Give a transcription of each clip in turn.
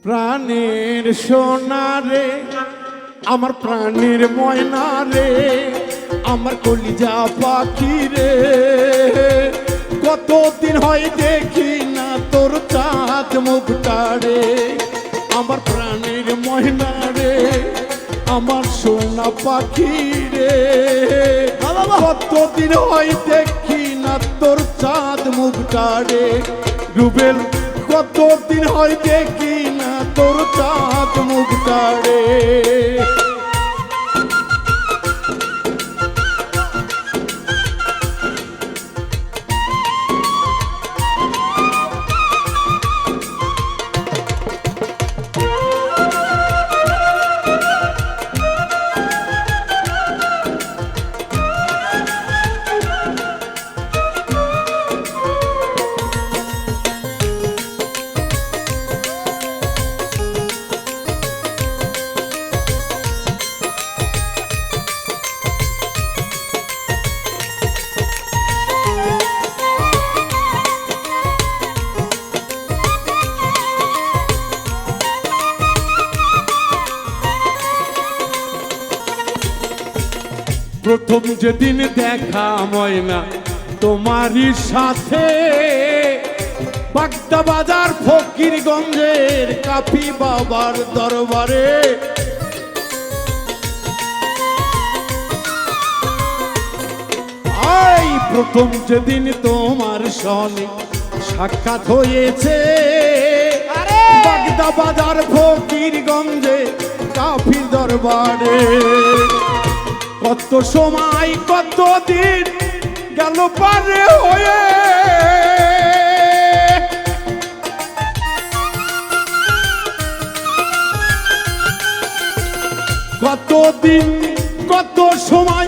প্রাণের সোনা রে, আমার প্রাণের ময়না রে, আমার কলিজা পাখি রে, কতদিন হয় দেখি না তোর চাঁদ মুখটা রে, আমার প্রাণের ময়না রে, আমার সোনা পাখি রে, কতদিন হয় দেখি না তোর চাঁদ মুখটা রে, রুবেল কতদিন হয় দেখি না তোর চাঁদ মুখটা রে। প্রথম যেদিন দেখা ময়না তোমারই সাথে, বাগদা বাজার ফকিরগঞ্জের কাফি বাবার দরবারে, আই প্রথম যেদিন তোমার সনে সাক্ষাৎ হয়েছে, বাগদা বাজার ফকিরগঞ্জে কাফি দরবারে, কত সময় কত দিন গেল পারে হয়ে, কত দিন কত সময়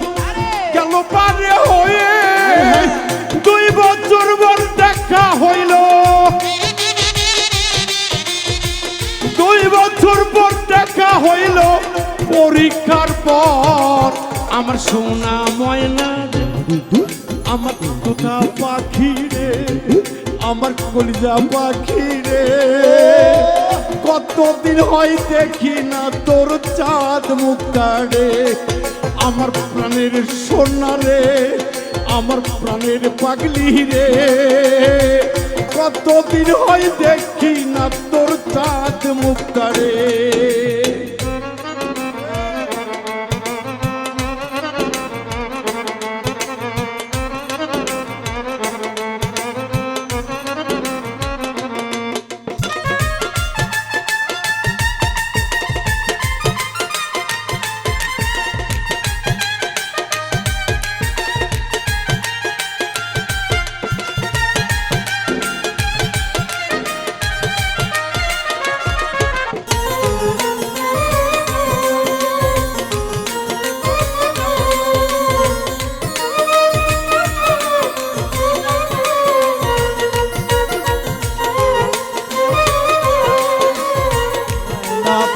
গেল পারে হয়ে, 2 বছর পর দেখা হইল, 2 বছর পর দেখা হইল, পরীক্ষার পর আমার সোনা ময়না রে, আমার তোতা পাখি রে, আমার কলিজা পাখি রে, কতদিন হয় দেখি না তোর চাঁদ মুখটা রে, আমার প্রাণের সোনা রে, আমার প্রাণের পাগলি রে, কতদিন হয় দেখি না তোর চাঁদ মুখটা রে।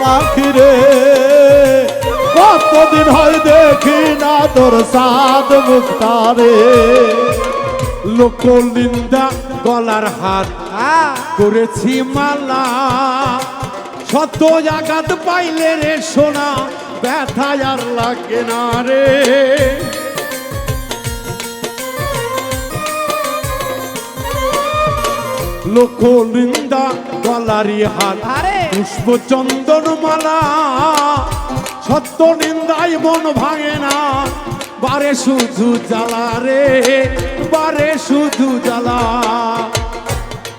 পাখি রে, কতদিন হয় দেখি না তোর চাঁদ মুখটা রে, লোকলিন্দা গলার হাত করেছি মালা, শত আঘাত পাইলে রে সোনা ব্যথা আর লাগে না রে, লোকলিন্দা গলারি হাত পুষ্প চন্দন মালা, সত্য নিন্দায় মন ভাঙে না, বারে শুধু জ্বালা রে, বারে শুধু জ্বালা,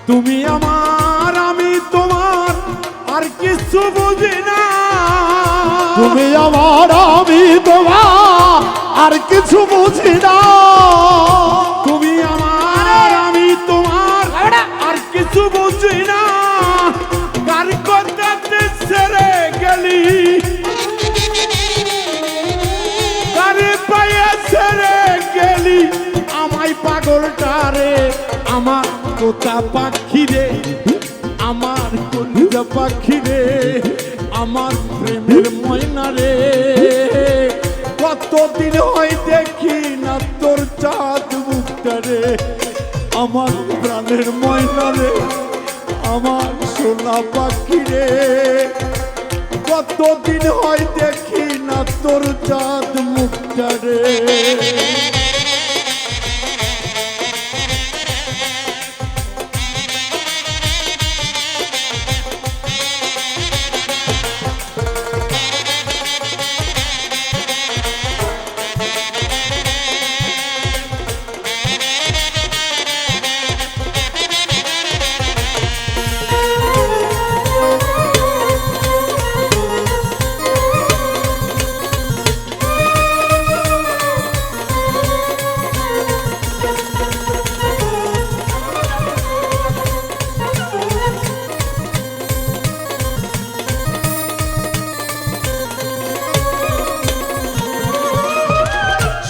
তুমি আমার আমি তোমার আর কিছু বুঝি না, তুমি আমার আমি তোমার আর কিছু বুঝি না, তুমি আমার আমি তোমার আর কিছু বুঝি না, কার কথাতে ছেড়ে গেলি, কার পায়ে ছেড়ে গেলি, আমায় পাগলটা রে, আমার তোতা পাখি রে, আমার কলিজা পাখি রে, আমার প্রেমের ময়না রে, কতদিন হয় দেখি না তোর চাঁদ মুখটা রে, আমার প্রাণের ময়না রে, আমার সোনা পাখি রে। কতদিন হয় দেখি না তোর চাঁদ মুখটা রে।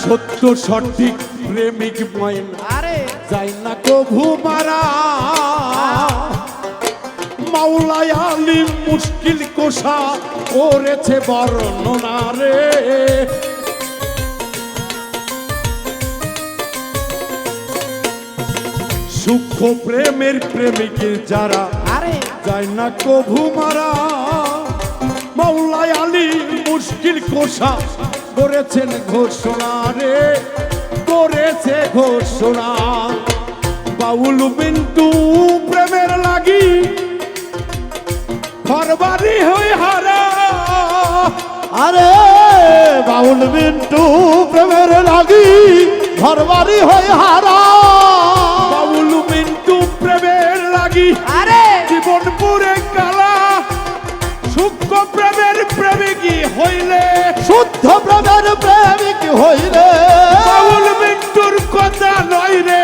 সত্য সঠিক প্রেমিক ময়না আরে যাই না কভু মারা। মাওলাই আলী মুশকিল কোষা করেছে বর্ণনা রে। সূক্ষ্ম প্রেমের প্রেমিকের যারা আরে যায় না কভু মারা। মাওলাই আলী মুশকিল কোষা করেছেন ঘোষণা রে, করেছে ঘোষণা। বাউল বিন্দু প্রেমের লাগি ঘরবাড়ি হই হারা। আরে বাউল বিন্টু প্রেমের লাগি ঘরবাড়ি হয়ে হারা। বাউল বিন্দু প্রেমের লাগি আরে জীবন পুরে কালা। সূক্ষ্ম প্রেমের প্রেমিকই হইলে শুদ্ধ প্রেমের প্রেমিক হইলে বাউল বিন্দুর কথা নয় রে।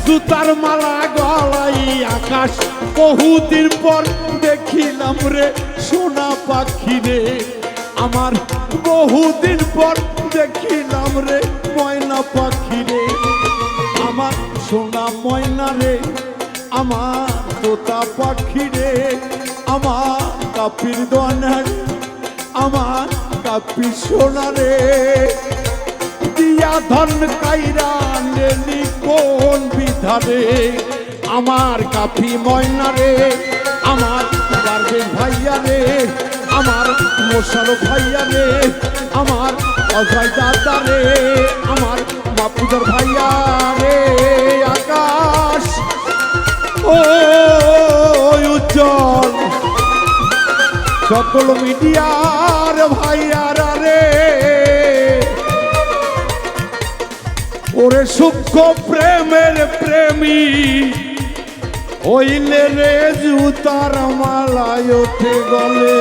জুতার মালা গলাই আকাশ বহুদিন পর দেখিলাম রে সোনা পাখি রে। আমার বহুদিন পর দেখিলাম রে ময়না পাখি রে। আমার সোনা ময়না রে, আমার তোতা পাখি রে। আমার কাপির দোয়ানা রে, আমার কাপি সোনা রে। দিয়া ধন কাইরা নেলি কোন বিধারে। আমার কাপি ময়না রে, আমার পারবেন ভাইয়া রে, আমার মোশারফ ভাইয়া রে, আমার অজয় দাদা রে, আমার বাপুজার ভাইয়া রে। আকাশ ও উজ্জ্বল সকল মিডিয়ার ভাইয়ারা রে। ওরে সূক্ষ্ম প্রেমের প্রেমী হইলে রে জুতার মালায় ওঠে গলে।